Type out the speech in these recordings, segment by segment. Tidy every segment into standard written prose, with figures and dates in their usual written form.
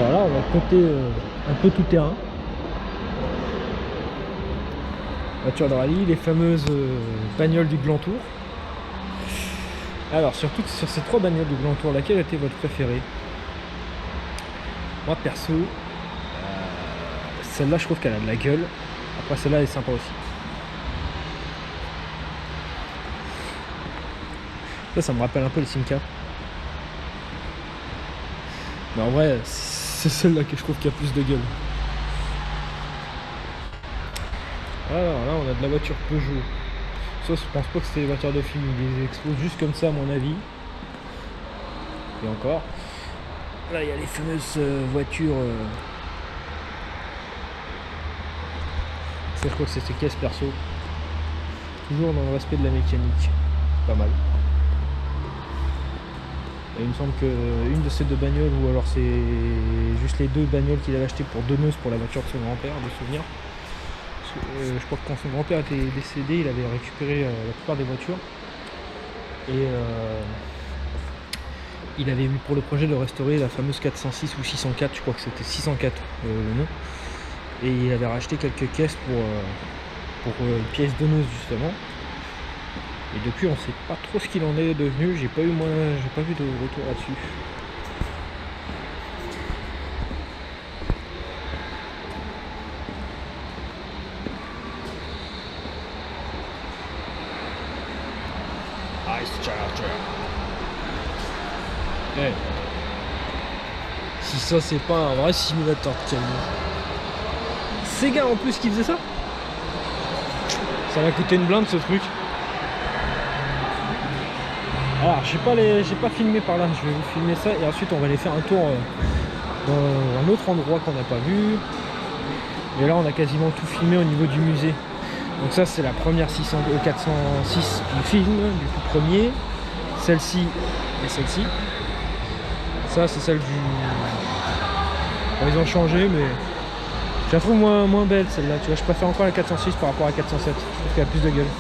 Alors là, on va côté un peu tout terrain. Voiture de rallye, les fameuses bagnoles du Grand Tour. Alors, sur ces 3 bagnoles du Grand Tour, laquelle était votre préférée? Moi, perso, celle-là, je trouve qu'elle a de la gueule. Après, celle-là, elle est sympa aussi. Ça me rappelle un peu les Simca. Mais en vrai, c'est celle-là que je trouve qui a plus de gueule. Alors là, on a de la voiture Peugeot. Ça, je pense pas que c'était des voitures de film. Ils les exposent juste comme ça, à mon avis. Et encore. Là, il y a les fameuses voitures. Ça, je crois que c'est ces caisses perso. Toujours dans le respect de la mécanique. Pas mal. Et il me semble qu'une de ces 2 bagnoles, ou alors c'est juste les 2 bagnoles qu'il avait achetées pour 2 noces pour la voiture de son grand-père, de souvenir. Je crois que quand son grand-père était décédé, il avait récupéré la plupart des voitures. Et il avait eu pour le projet de restaurer la fameuse 406 ou 604, je crois que c'était 604 le nom. Et il avait racheté quelques caisses pour une pièce donneuse justement. Et depuis on sait pas trop ce qu'il en est devenu, j'ai pas vu de retour là-dessus. Ice Charger. Hey. Si ça c'est pas un vrai simulateur de camion. Sega en plus qui faisait ça. Ça va coûter une blinde ce truc. Alors j'ai pas filmé par là, je vais vous filmer ça et ensuite on va aller faire un tour dans un autre endroit qu'on n'a pas vu. Et là on a quasiment tout filmé au niveau du musée. Donc ça c'est la première 406 du film, du tout premier. Celle-ci et celle-ci. Ça c'est celle du... Bon, ils ont changé mais je la trouve moins belle celle-là. Tu vois, je préfère encore la 406 par rapport à la 407. Je trouve qu'elle a plus de gueule.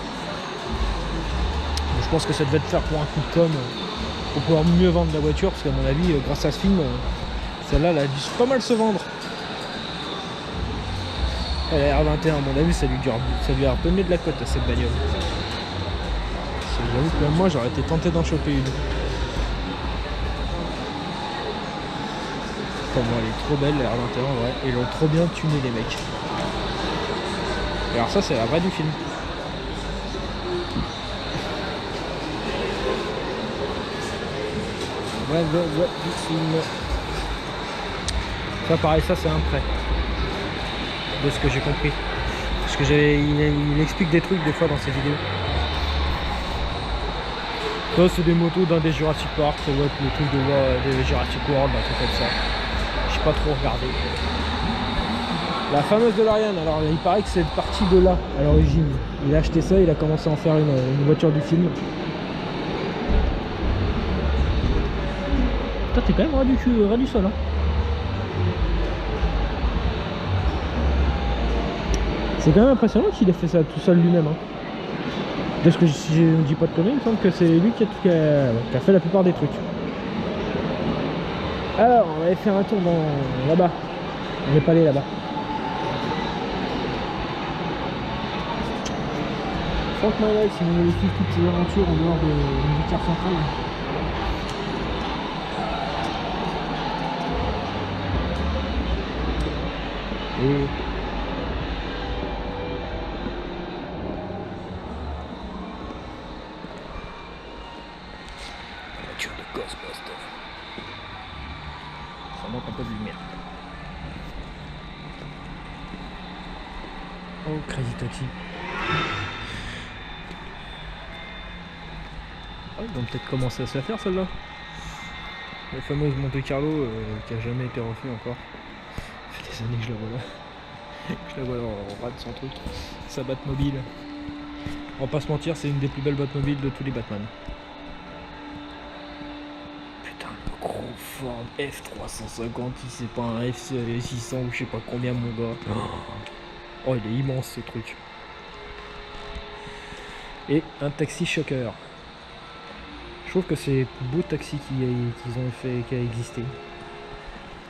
Je pense que ça devait te faire pour un coup de com pour pouvoir mieux vendre la voiture parce qu'à mon avis grâce à ce film celle-là elle a dû pas mal se vendre. Elle a R21 à mon avis ça lui a redonné de la cote à cette bagnole. J'avoue que même moi j'aurais été tenté d'en choper une. Enfin, bon, elle est trop belle la R21 ouais. Et ils l'ont trop bien tuné les mecs. Et alors ça c'est la vraie du film. Ouais, ça pareil, ça c'est un prêt de ce que j'ai compris parce que il explique des trucs des fois dans ses vidéos. Ça c'est des motos d'un des Jurassic Park, ça doit être le truc des Jurassic World, un truc comme ça. J'ai pas trop regardé. La fameuse DeLorean, alors il paraît que c'est parti de là à l'origine. Il a acheté ça, il a commencé à en faire une voiture du film. Toi t'es quand même ras du sol hein. C'est quand même impressionnant qu'il ait fait ça tout seul lui-même hein. De ce que si je ne dis pas de conneries, il me semble que c'est lui qui a fait la plupart des trucs. Alors on va aller faire un tour dans là-bas. On n'est pas allé là-bas. Franck Malek, si vous voulez suivre toutes ces aventures en dehors de l'unitaire centrale. Et la voiture de Ghostbuster. Ça manque un peu de lumière. Oh, Crazy Taxi. Ah, ils vont peut-être commencer à se la faire celle-là. La fameuse Monte Carlo qui a jamais été refait encore. Ça fait des années que je la vois là. Je la vois là en rade son truc. Sa Batmobile. On va pas se mentir, c'est une des plus belles Batmobiles de tous les Batman. Putain, le gros Ford F350, si c'est pas un F600 ou je sais pas combien mon gars. Oh, il est immense ce truc. Et un taxi shocker. Je trouve que c'est le plus beau taxi qu'ils ont fait, qui a existé.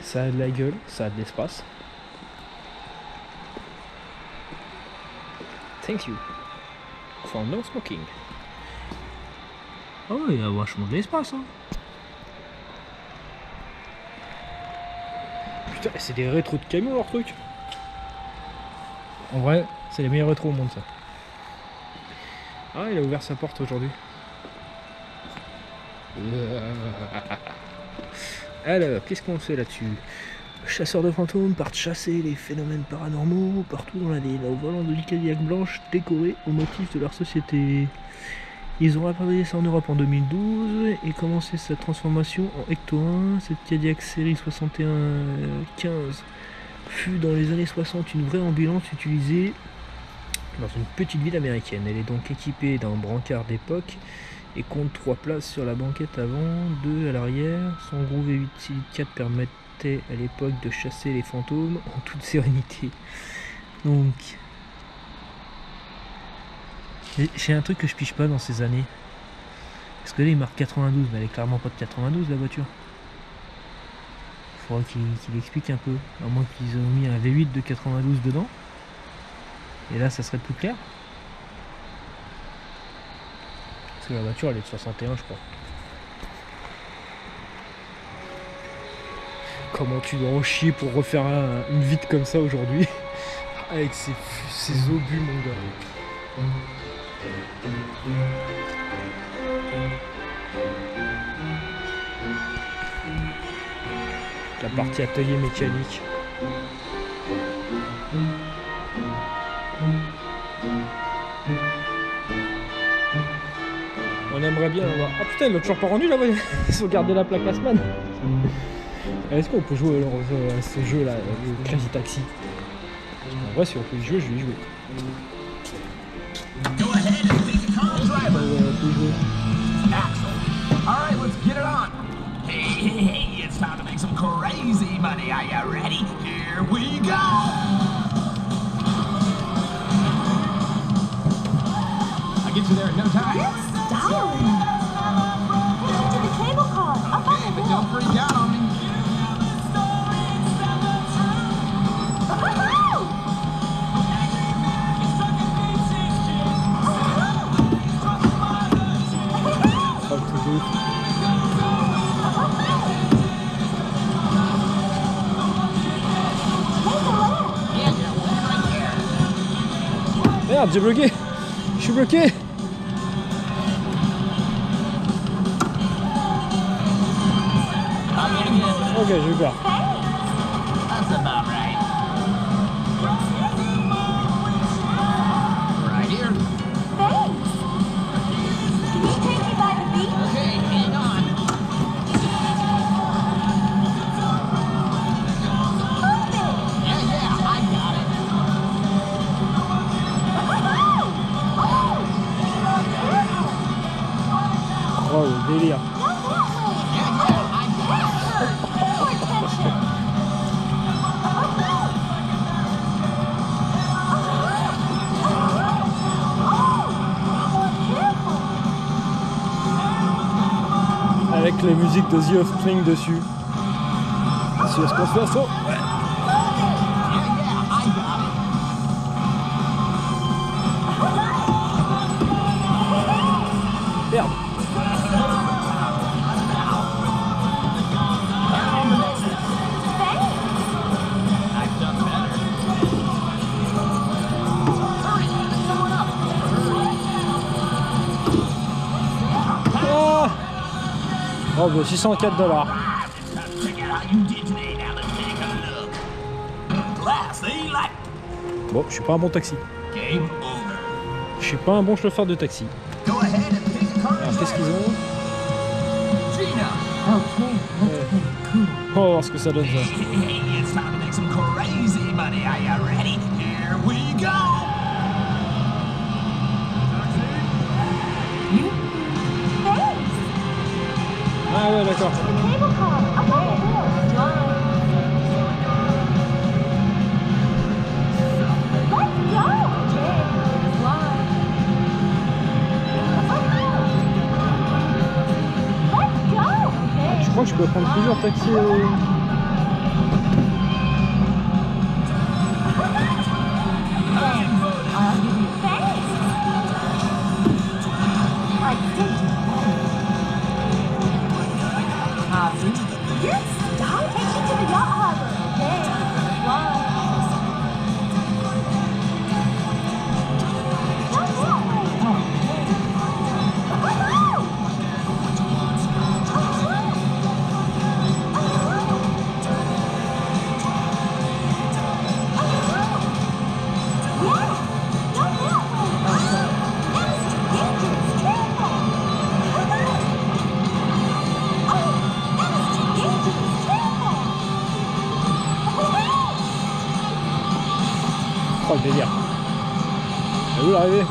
Ça a de la gueule, ça a de l'espace. Thank you for no smoking. Oh, il y a vachement de l'espace, hein. Putain, c'est des rétros de camion leur truc. En vrai, c'est les meilleurs rétros au monde ça. Ah, il a ouvert sa porte aujourd'hui. Alors, qu'est-ce qu'on fait là-dessus? Chasseurs de fantômes partent chasser les phénomènes paranormaux partout dans la ville, au volant de Cadillac blanche décorée au motif de leur société. Ils ont réparé ça en Europe en 2012 et commencé sa transformation en Ecto 1. Cette Cadillac série 6115 fut dans les années 60 une vraie ambulance utilisée dans une petite ville américaine. Elle est donc équipée d'un brancard d'époque et compte 3 places sur la banquette avant, 2 à l'arrière. Son gros V8 silicate permettait à l'époque de chasser les fantômes en toute sérénité. Donc, j'ai un truc que je pige pas dans ces années. Parce que là il marque 92, mais elle est clairement pas de 92 la voiture. Faudra qu'il explique un peu, à moins qu'ils ont mis un V8 de 92 dedans. Et là ça serait plus clair. Parce que la voiture elle est de 61 je crois. Comment tu dois en chier pour refaire une vitre comme ça aujourd'hui. Avec ces obus mon gars. La partie atelier mécanique. On aimerait bien avoir... Ah putain, ils l'ont toujours pas rendu là, ils ont gardé la plaque Asman. Est-ce qu'on peut jouer alors, à ce jeu là, le Crazy Taxi? En vrai, si on peut y jouer, je vais y jouer. Alright, let's get it on. Hey, it's time to make some crazy money. Are you ready? Here we go! I'll get you there in no time. It's styling. Head to the cable car. Up on Okay, the but hill. don't freak out on me. Oh, le truc de ouf. Merde, j'ai bloqué. Je suis bloqué. Ok, j'ai eu peur. That's about right. Right here. Thanks. Can you take me by the beach? Okay, hang on. Yeah, I got it. Oh, le délire. Avec les musiques de The Offspring dessus. Sur ce qu'on fait, ça. Merde. Oh bah $604. Check out how you did today. Now let's take a look. Class, they like Bon, je suis pas un bon taxi. game over. Je suis pas un bon chauffeur de taxi. Go ahead and pick a car. Alors qu'est-ce qu'ils ont? Gina. On va voir ce que ça donne ça. Hey, it's time to make some crazy money. Are you ready? Here we go. Thanks. Ah ouais, d'accord. The cable car. Up on the hill. Drive. Let's go. Jay, fly. Let's go. Je crois que je peux prendre plusieurs taxis. Oh le délire. Elle est où l'arrivée?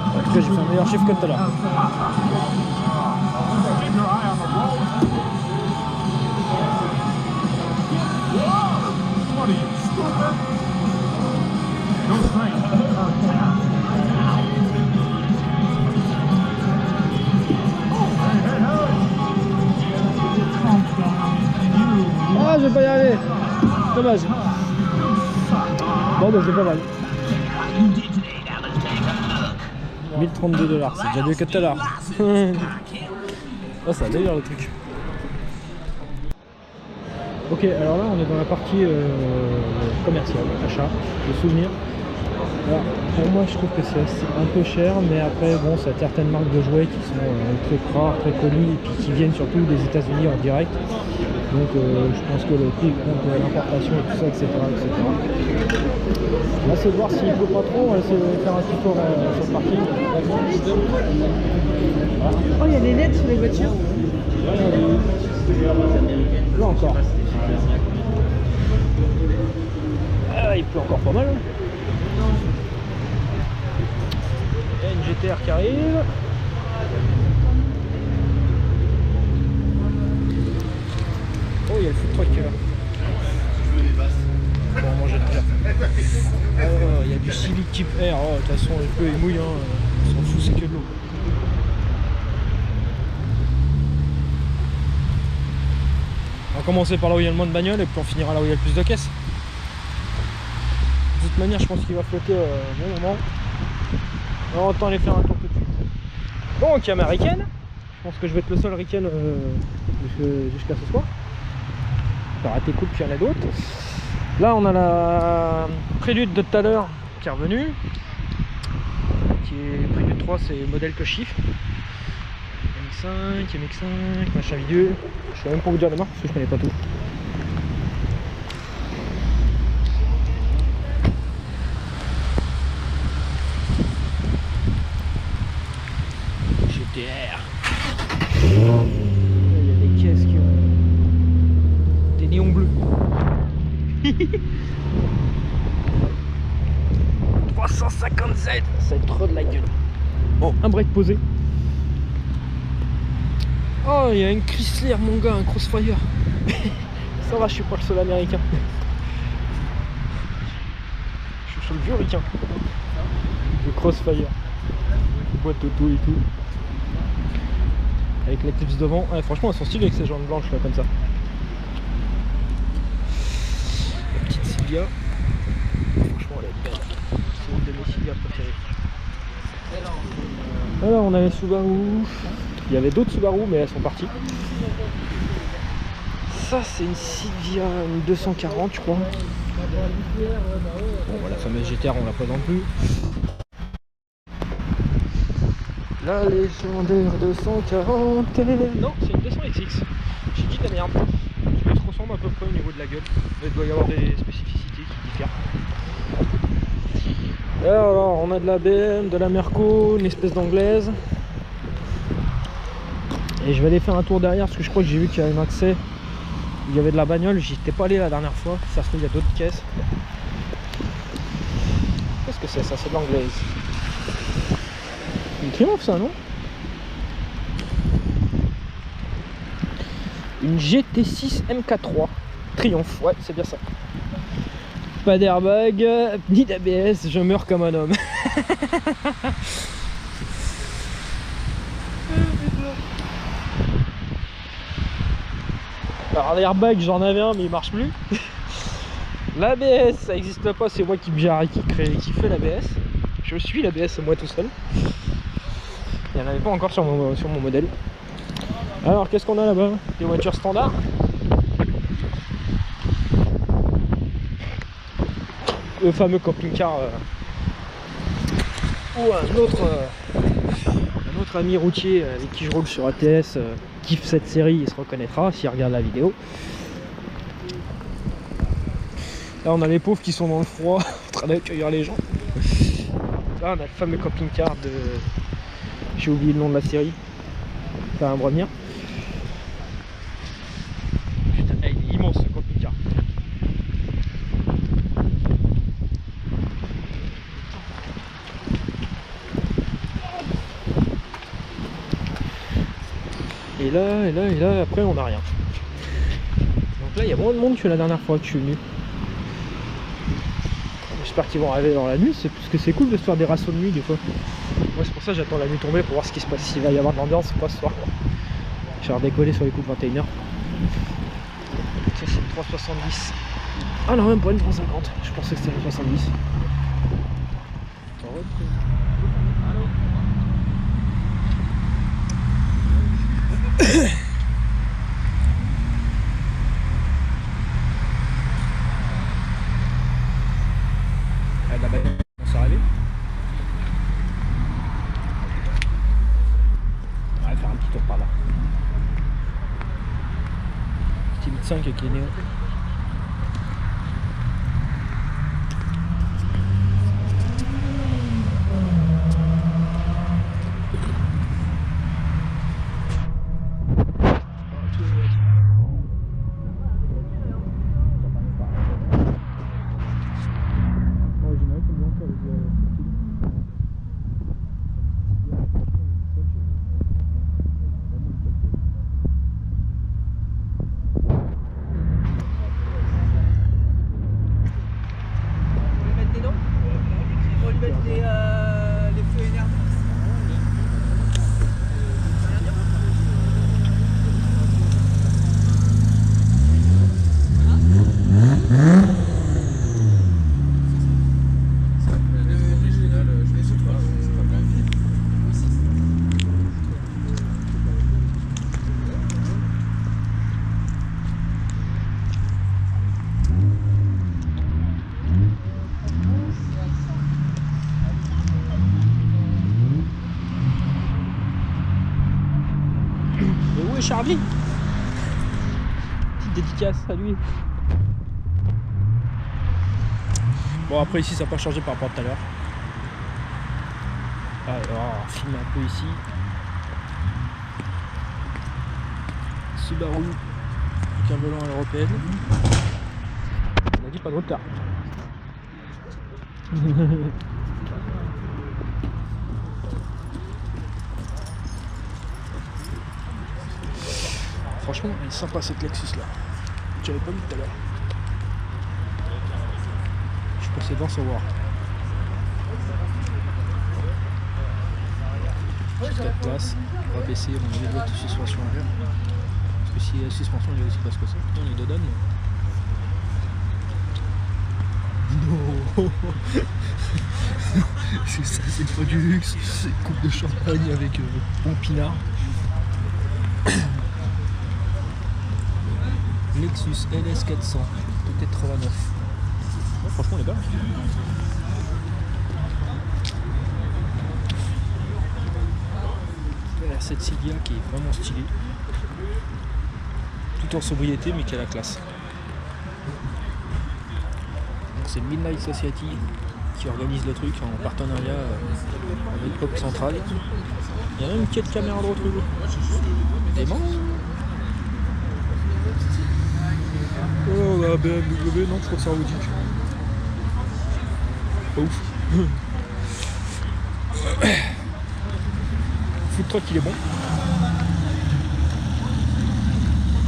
En tout cas, j'ai fait un meilleur chiffre que tout à l'heure. Ah, je vais pas y arriver. Dommage. Bon, bah, c'est pas mal. 1032 $, c'est déjà mieux que tout à l'heure. Oh, ça a d'ailleurs le truc. Ok, alors là on est dans la partie commerciale, achat, de souvenirs. Alors, pour moi je trouve que c'est un peu cher, mais après bon, c'est certaines marques de jouets qui sont très rares, très connues et puis qui viennent surtout des États-Unis en direct. Donc je pense que le prix compte l'importation et tout ça, etc. On va essayer de voir s'il pleut pas trop, on va essayer de faire un petit tour sur le parking. Oh, il y a des LED sur les voitures. Là encore. Ah, il pleut encore pas mal. Il y a une GTR qui arrive. Oh, il y a le food truck qui est là. Bon, on mange déjà. Oh, il y a du Civic Type R. Oh, de toute façon, il pleut, il mouille. On s'en fout, c'est que de l'eau. On va commencer par là où il y a le moins de bagnoles et puis on finira là où il y a le plus de caisses. De toute manière, je pense qu'il va flotter bon moment. Alors, autant aller faire un tour tout de suite. Donc, il y a ma Riken. Je pense que je vais être le seul Riken jusqu'à ce soir. J'ai raté coup, puis il y en a d'autres. Là, on a la Prélude de tout à l'heure qui est revenue. Qui est Prélude 3, c'est le modèle que je chiffre. MX5, MX5, machin vidéo. Je sais même pas vous dire les marques parce que je connais pas tout. GTR. Il y a des caisses qui ont des néons bleus. 350Z, ça va être trop de la gueule. Bon, un break posé. Oh, il y a une Chrysler, mon gars, un Crossfire. Ça va, je suis pas le seul américain. Je suis sur le vieux ricain. Le Crossfire. Boîte auto et tout. Avec les clips devant. Ouais, franchement, elles sont stylées avec ces jantes blanches là, comme ça. La petite Silvia. Franchement, elle est belle. C'est une de mes Silvia préférées. Alors, on a les Subaru. Il y avait d'autres Subaru, mais elles sont parties. Ça, c'est une Silvia, une 240, je crois. Bon, la fameuse GTR, on l'a pas non plus. La légendaire 240. Non, c'est une 200XX. J'ai dit de la merde. Elle se ressemble à peu près au niveau de la gueule. Mais il doit y avoir des spécificités qui diffèrent. Alors, on a de la BM, de la Merco, une espèce d'anglaise. Et je vais aller faire un tour derrière parce que je crois que j'ai vu qu'il y avait un accès. Il y avait de la bagnole, j'y étais pas allé la dernière fois. Ça se trouve, il y a d'autres caisses. Qu'est-ce que c'est ça? C'est de l'anglaise. Une Triumph, ça, non? Une GT6 MK3 Triumph, ouais, c'est bien ça. Pas d'airbag, ni d'ABS, je meurs comme un homme. Alors l'airbag j'en avais un mais il marche plus. L'ABS ça existe pas, c'est moi qui me gère et qui fait l'ABS. Je suis l'ABS moi tout seul. Il n'y en avait pas encore sur mon modèle. Alors qu'est-ce qu'on a là-bas? Des voitures standards. Le fameux camping-car ou un autre ami routier avec qui je roule sur ATS kiffe cette série, il se reconnaîtra s'il regarde la vidéo. Là on a les pauvres qui sont dans le froid en train d'accueillir les gens. Là on a le fameux camping-car de... J'ai oublié le nom de la série. Enfin un Bremien. Putain, il est immense ce camping-car. Et là, après on n'a rien. Donc là il y a moins de monde que la dernière fois que je suis venu. J'espère qu'ils vont arriver dans la nuit, parce que c'est cool de se faire des rassauts de nuit des fois. Moi c'est pour ça que j'attends la nuit tombée pour voir ce qui se passe, s'il va y avoir de l'ambiance ou pas ce soir. Je vais redécoller sur les coups de 21h. Ça c'est une 370. Ah non, même pas une 350, je pensais que c'était une 70. La bagnole commence à arriver. On va faire un petit tour par là. Petit 5 avec les néons. Charlie, petite dédicace à lui. Bon après ici ça n'a pas changé par rapport à tout à l'heure. Alors on filme un peu ici. Subaru avec un volant à l'européenne. On a dit pas de retard. Franchement, elle est sympa cette Lexus là. J'avais pas vu tout à l'heure. Je suis passé devant sans voir. Petite 4 places, rabaissé, on avait de suspension arrière. Parce que si la suspension il y a aussi pas ce que c'est. On est dedans. Non. C'est ça, c'est pas du luxe. C'est une coupe de champagne avec bon pinard. Lexus LS 400, peut-être 89. Oh, franchement, elle est belle. La 7 Cydia qui est vraiment stylée. Tout en sobriété, mais qui a la classe. C'est Midnight Society qui organise le truc en partenariat avec Pop Central. Il y a même une quête caméra de retrouver. Dément. Oh la BMW, non je crois que c'est un Audi. Pas ouf. Food truck il est bon.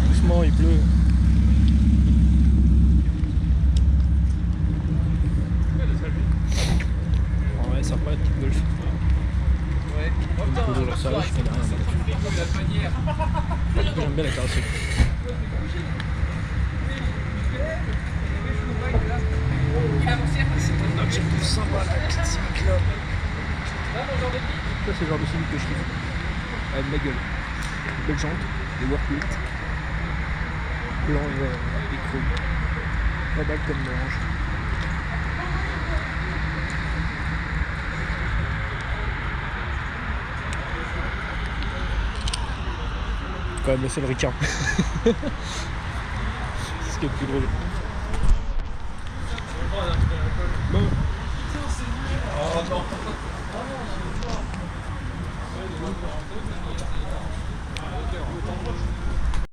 Doucement il pleut. Oh ouais sympa la petite Golf. Ouais. J'aime bien bien la carrosserie. C'est un objectif sympa, la petite Civic là. Ça c'est le genre de Civic que je kiffe. Elle a de la gueule. Belle jante, des worklights. Blanc et chrome. Pas mal comme mélange. Quand même c'est le Ricard. C'est ce qui est le plus drôle. Bon.